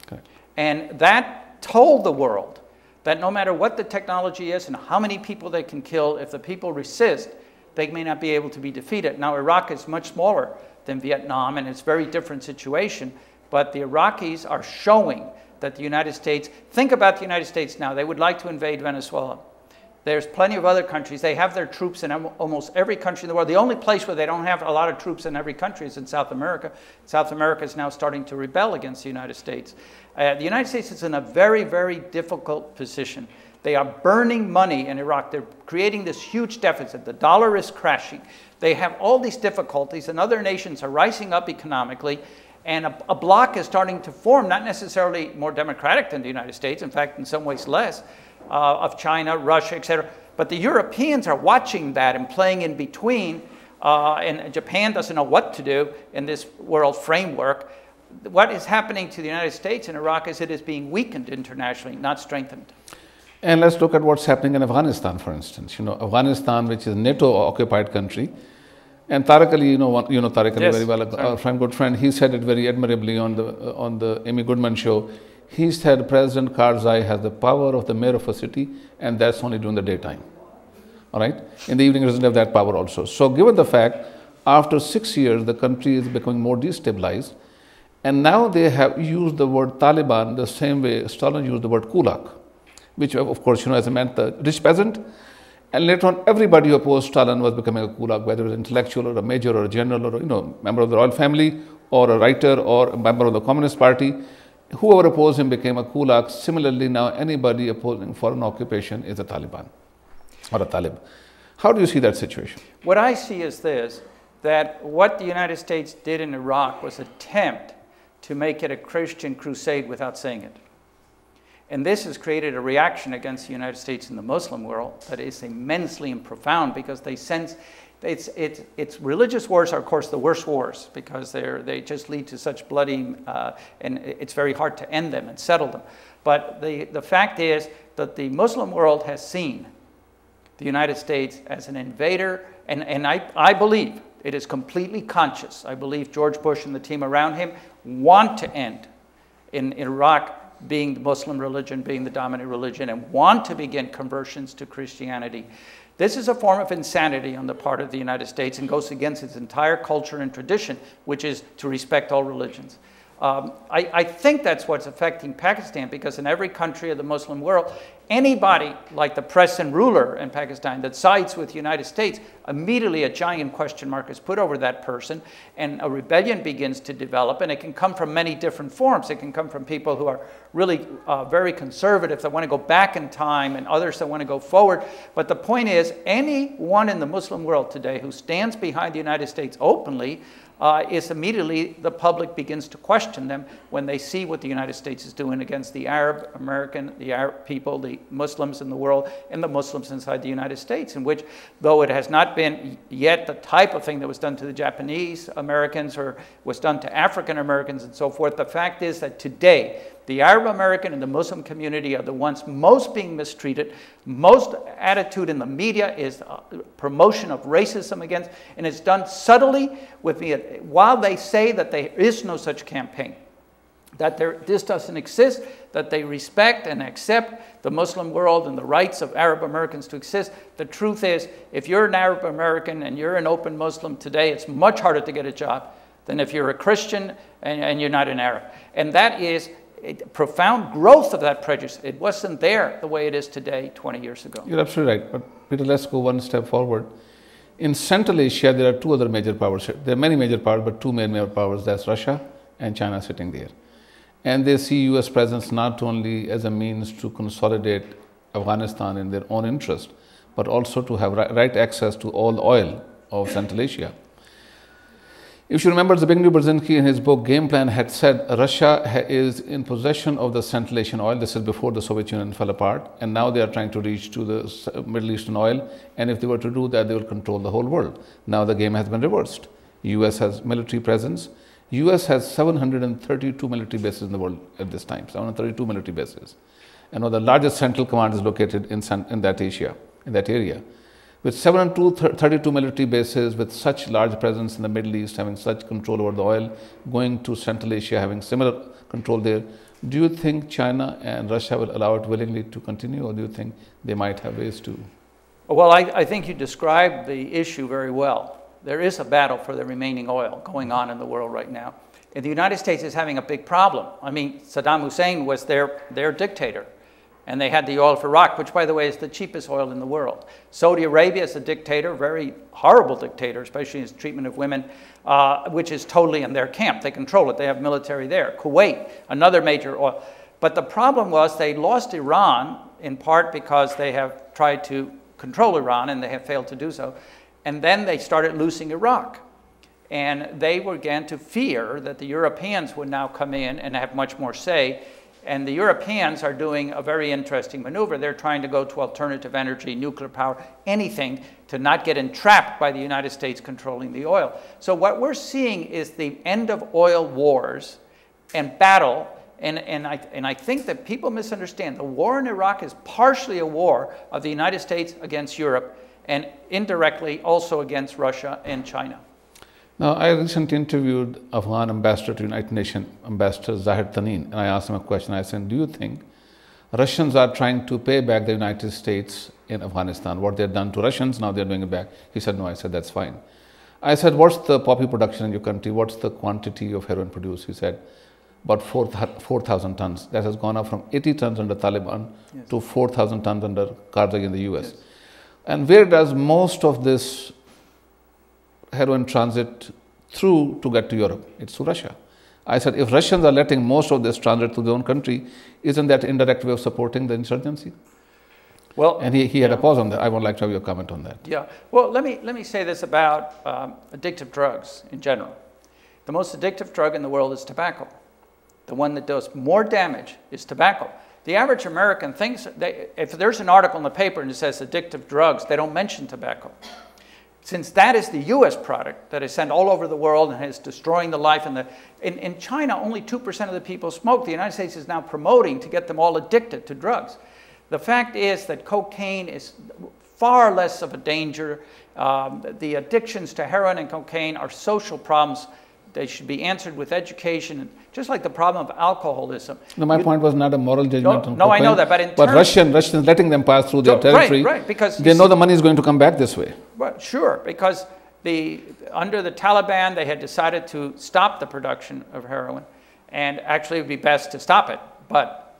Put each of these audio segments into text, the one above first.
Correct. And that told the world that no matter what the technology is and how many people they can kill, if the people resist, they may not be able to be defeated. Now, Iraq is much smaller than Vietnam, and it's a very different situation, but the Iraqis are showing that the United States, think about the United States now, they would like to invade Venezuela. There's plenty of other countries. They have their troops in almost every country in the world. The only place where they don't have a lot of troops in every country is in South America. South America is now starting to rebel against the United States. The United States is in a very, very difficult position. They are burning money in Iraq. They're creating this huge deficit. The dollar is crashing. They have all these difficulties, and other nations are rising up economically. And a bloc is starting to form, not necessarily more democratic than the United States, in fact, in some ways less, of China, Russia, etc. But the Europeans are watching that and playing in between, and Japan doesn't know what to do in this world framework. What is happening to the United States in Iraq is it is being weakened internationally, not strengthened. And let's look at what's happening in Afghanistan, for instance. Afghanistan, which is a NATO-occupied country, and Tariq Ali, you know Tariq Ali Yes, very well, a good friend. He said it very admirably on the Amy Goodman show. He said President Karzai has the power of the mayor of a city, and that's only during the daytime. All right? In the evening, he doesn't have that power also. So given the fact, after 6 years, the country is becoming more destabilized, and now they have used the word Taliban the same way Stalin used the word kulak, which of course, has meant the rich peasant. And later on, everybody who opposed Stalin was becoming a kulak, whether it was an intellectual or a major or a general or member of the royal family or a writer or a member of the Communist Party. Whoever opposed him became a kulak. Similarly, now anybody opposing foreign occupation is a Taliban or a Talib. How do you see that situation? What I see is this, that what the United States did in Iraq was attempt to make it a Christian crusade without saying it. And this has created a reaction against the United States in the Muslim world that is immensely and profound, because they sense it's religious wars are, of course, the worst wars, because they just lead to such bloody, and it's very hard to end them and settle them. But the fact is that the Muslim world has seen the United States as an invader, and I believe it is completely conscious. I believe George Bush and the team around him want to end in Iraq being the Muslim religion, being the dominant religion, and want to begin conversions to Christianity. This is a form of insanity on the part of the United States and goes against its entire culture and tradition, which is to respect all religions. I think that's what's affecting Pakistan, because in every country of the Muslim world, anybody like the present ruler in Pakistan that sides with the United States, immediately a giant question mark is put over that person, and a rebellion begins to develop, and it can come from many different forms. It can come from people who are really very conservative, that want to go back in time, and others that want to go forward. But the point is, anyone in the Muslim world today who stands behind the United States openly is immediately the public begins to question them when they see what the United States is doing against the Arab American, the Arab people, the Muslims in the world, and the Muslims inside the United States, in which, though it has not been yet the type of thing that was done to the Japanese Americans or was done to African Americans and so forth, the fact is that today the Arab American and the Muslim community are the ones most being mistreated. Most attitude in the media is promotion of racism against, and it's done subtly while they say that there is no such campaign, that this doesn't exist, that they respect and accept the Muslim world and the rights of Arab Americans to exist. The truth is, if you're an Arab American and you're an open Muslim today, it's much harder to get a job than if you're a Christian and you're not an Arab. And that is a profound growth of that prejudice. It wasn't there the way it is today 20 years ago. You're absolutely right. But Peter, let's go one step forward. In Central Asia, there are two other major powers. There are many major powers, but two major powers. That's Russia and China sitting there. And they see U.S. presence not only as a means to consolidate Afghanistan in their own interest, but also to have right access to all the oil of Central Asia. If you remember, Zbigniew Brzezinski in his book Game Plan had said Russia is in possession of the Central Asian oil. This is before the Soviet Union fell apart, and now they are trying to reach to the Middle Eastern oil, and if they were to do that, they will control the whole world. Now the game has been reversed. US has military presence. US has 732 military bases in the world at this time, 732 military bases. And one of the largest central command is located in that area. With 732 military bases, with such large presence in the Middle East, having such control over the oil, going to Central Asia, having similar control there, Do you think China and Russia will allow it willingly to continue, or do you think they might have ways to? Well, I think you described the issue very well. There is a battle for the remaining oil going on in the world right now. And the United States is having a big problem. I mean, Saddam Hussein was their dictator. And they had the oil for Iraq, which, by the way, is the cheapest oil in the world. Saudi Arabia is a dictator, very horrible dictator, especially in his treatment of women, which is totally in their camp. They control it. They have military there. Kuwait, another major oil. But the problem was they lost Iran, in part because they have tried to control Iran, and they have failed to do so. And then they started losing Iraq. And they began to fear that the Europeans would now come in and have much more say. And the Europeans are doing a very interesting maneuver. They're trying to go to alternative energy, nuclear power, anything to not get entrapped by the United States controlling the oil. So what we're seeing is the end of oil wars and battle. And I think that people misunderstand. The war in Iraq is partially a war of the United States against Europe, and indirectly also against Russia and China. Now, I recently interviewed Afghan ambassador to United Nations, Ambassador Zahid Tanin, and I asked him a question. I said, do you think Russians are trying to pay back the United States in Afghanistan? What they've done to Russians, now they're doing it back. He said, no. I said, that's fine. I said, what's the poppy production in your country? What's the quantity of heroin produced? He said, about 4,000 tons. That has gone up from 80 tons under Taliban to 4,000 tons under Karzai in the US. Yes. And where does most of this heroin transit through to get to Europe? It's through Russia. I said, if Russians are letting most of this transit to their own country, isn't that an indirect way of supporting the insurgency? Well, and he had a pause on that. I would like to have your comment on that. Yeah. Well, let me say this about addictive drugs in general. The most addictive drug in the world is tobacco. The one that does more damage is tobacco. The average American thinks, if there's an article in the paper and it says addictive drugs, they don't mention tobacco. Since that is the US product that is sent all over the world and is destroying the life. In China, only 2% of the people smoke. The United States is now promoting to get them all addicted to drugs. The fact is that cocaine is far less of a danger. The addictions to heroin and cocaine are social problems. They should be answered with education, just like the problem of alcoholism. No, my point was not a moral judgment on cocaine. I know that, but Russians letting them pass through their territory, right, because they know the money is going to come back this way. Well, sure, because under the Taliban, they had decided to stop the production of heroin, and actually it would be best to stop it. But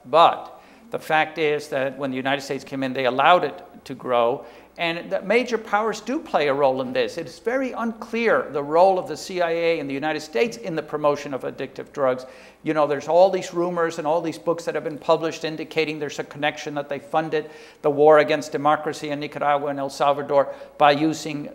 the fact is that when the United States came in, they allowed it to grow. And the major powers do play a role in this. It's very unclear the role of the CIA and the United States in the promotion of addictive drugs. You know, there's all these rumors and all these books that have been published indicating there's a connection that they funded the war against democracy in Nicaragua and El Salvador by using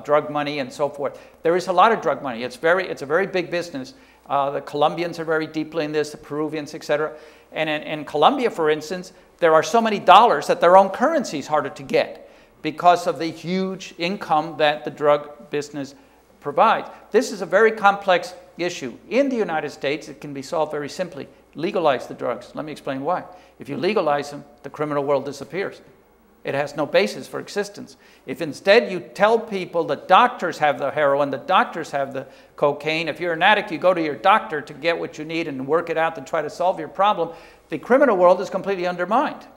drug money and so forth. There is a lot of drug money. It's a very big business. The Colombians are very deeply in this, the Peruvians, etc. And in Colombia, for instance, there are so many dollars that their own currency is harder to get, because of the huge income that the drug business provides. This is a very complex issue. In the United States, it can be solved very simply. Legalize the drugs. Let me explain why. If you legalize them, the criminal world disappears. It has no basis for existence. If instead you tell people the doctors have the heroin, the doctors have the cocaine, if you're an addict, you go to your doctor to get what you need and work it out to try to solve your problem, the criminal world is completely undermined.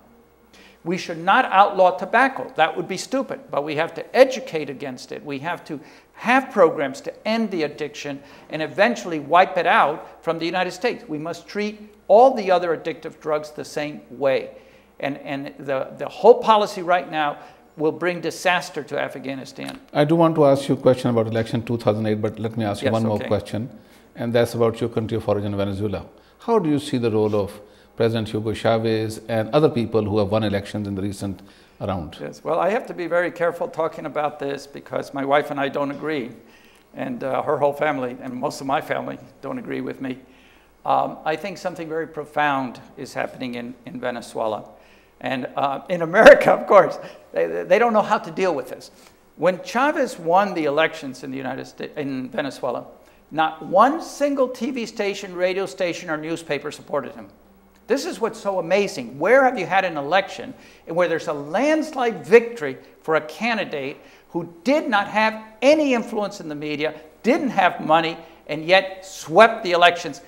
We should not outlaw tobacco. That would be stupid, but we have to educate against it. We have to have programs to end the addiction and eventually wipe it out from the United States. We must treat all the other addictive drugs the same way. And the whole policy right now will bring disaster to Afghanistan. I do want to ask you a question about election 2008, but let me ask you one more question, and that's about your country of origin, Venezuela. How do you see the role of President Hugo Chavez and other people who have won elections in the recent round? Yes, well, I have to be very careful talking about this because my wife and I don't agree, and her whole family and most of my family don't agree with me. I think something very profound is happening in Venezuela. And in America, of course, they don't know how to deal with this. When Chavez won the elections in the United States, in Venezuela, not one single TV station, radio station, or newspaper supported him. This is what's so amazing. Where have you had an election where there's a landslide victory for a candidate who did not have any influence in the media, didn't have money, and yet swept the elections?